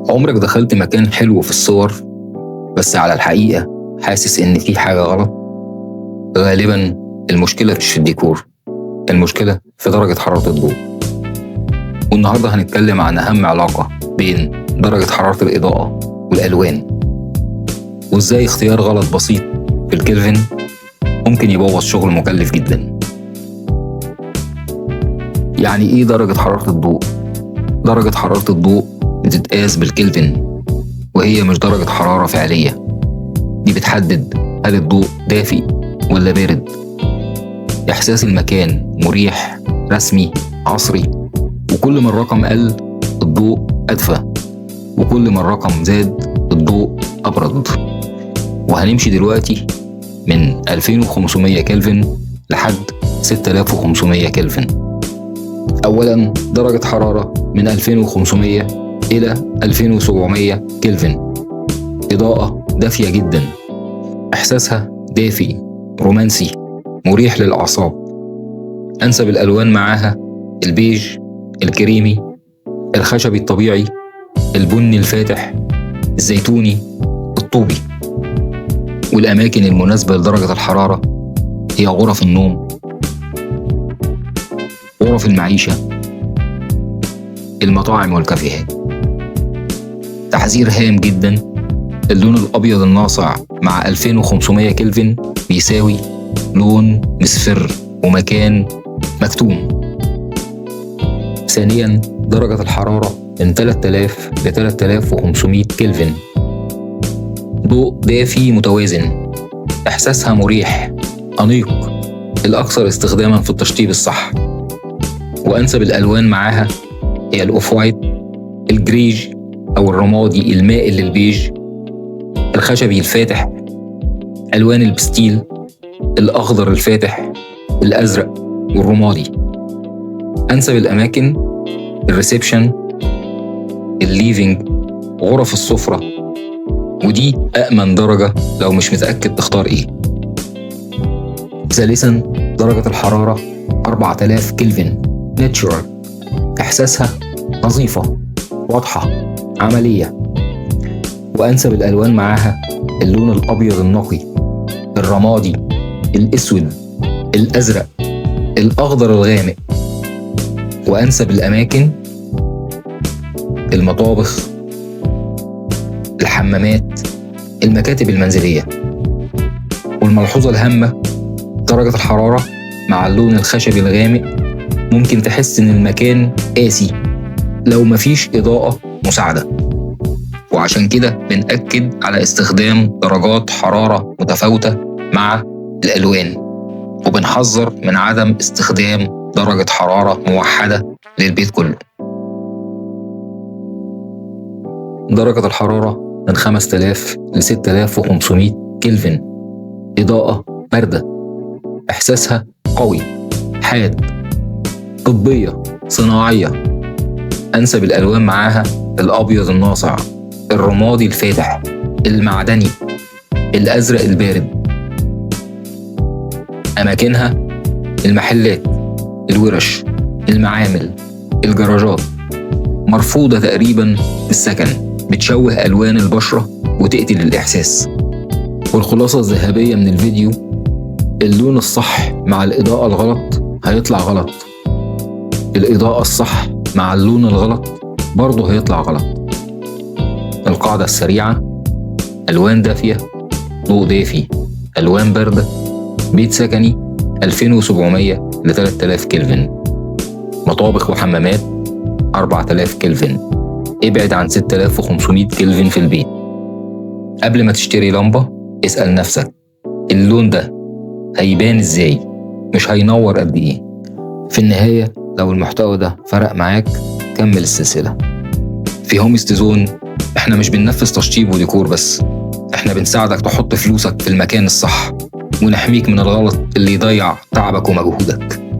عمرك دخلت مكان حلو في الصور بس على الحقيقة حاسس إن في حاجة غلط؟ غالباً المشكلة مش في الديكور، المشكلة في درجة حرارة الضوء. والنهاردة هنتكلم عن أهم علاقة بين درجة حرارة الإضاءة والألوان، وإزاي اختيار غلط بسيط في الكلفن ممكن يبوظ شغل مكلف جداً. يعني إيه درجة حرارة الضوء؟ درجة حرارة الضوء بتتقاس بالكلفن، وهي مش درجة حرارة فعلية. دي بتحدد هل الضوء دافئ ولا بارد، إحساس المكان مريح، رسمي، عصري. وكل ما الرقم قل الضوء أدفى، وكل ما الرقم زاد الضوء أبرد. وهنمشي دلوقتي من 2500 كلفن لحد 6500 كلفن. أولاً درجة حرارة من 2500 إلى 2700 كلفن، إضاءة دافية جداً، إحساسها دافئ، رومانسي، مريح للأعصاب. أنسب الألوان معاها البيج، الكريمي، الخشبي الطبيعي، البني الفاتح، الزيتوني، الطوبي. والأماكن المناسبة لدرجة الحرارة هي غرف النوم، غرف المعيشة، المطاعم والكافيهات. تحذير هام جدا: اللون الأبيض الناصع مع 2500 كلفن بيساوي لون مصفر ومكان مكتوم. ثانيا درجة الحرارة من 3000 ل 3500 كلفن، ضوء دافي متوازن، إحساسها مريح، أنيق، الأكثر استخداما في التشطيب الصح. وأنسب الألوان معاها هي الأوف وايت، الجريج أو الرمادي المائل للبيج، الخشبي الفاتح، ألوان البستيل، الأخضر الفاتح، الأزرق والرمادي. أنسب الأماكن الريسبشن، الليفينج، غرف السفرة، ودي أأمن درجة لو مش متأكد تختار إيه. ثالثاً درجة الحرارة 4000 كلفن ناتشورال، إحساسها نظيفة، واضحة، عملية. وأنسب الألوان معاها اللون الأبيض النقي، الرمادي، الأسود، الأزرق، الأخضر الغامق. وأنسب الأماكن المطابخ، الحمامات، المكاتب المنزلية. والملحوظة الهامة: درجة الحرارة مع اللون الخشبي الغامق ممكن تحس إن المكان قاسي لو مفيش إضاءة مساعدة. وعشان كده بنأكد على استخدام درجات حرارة متفاوتة مع الألوان، وبنحذر من عدم استخدام درجة حرارة موحدة للبيت كله. درجة الحرارة من 5000 ل 6500 كلفن، إضاءة باردة، إحساسها قوي، حاد، طبية، صناعية. أنسب الألوان معاها الأبيض الناصع، الرمادي الفاتح، المعدني، الأزرق البارد. أماكنها المحلات، الورش، المعامل، الجراجات. مرفوضة تقريبا في السكن، بتشوه ألوان البشرة وتقتل الإحساس. والخلاصة الذهبية من الفيديو: اللون الصح مع الإضاءة الغلط هيطلع غلط، الإضاءة الصح مع اللون الغلط برضه هيطلع غلط. القاعدة السريعة: ألوان دافية، ضوء دافي، ألوان باردة، بيت سكني 2700 ل 3000 كلفن، مطابخ وحمامات 4000 كلفن، ابعد عن 6500 كلفن في البيت. قبل ما تشتري لمبة اسأل نفسك: اللون ده هيبان ازاي؟ مش هينور قد ايه؟ في النهاية لو المحتوى ده فرق معاك كمل السلسلة. في هومست زون احنا مش بننفذ تشطيب وديكور بس، احنا بنساعدك تحط فلوسك في المكان الصح ونحميك من الغلط اللي يضيع تعبك ومجهودك.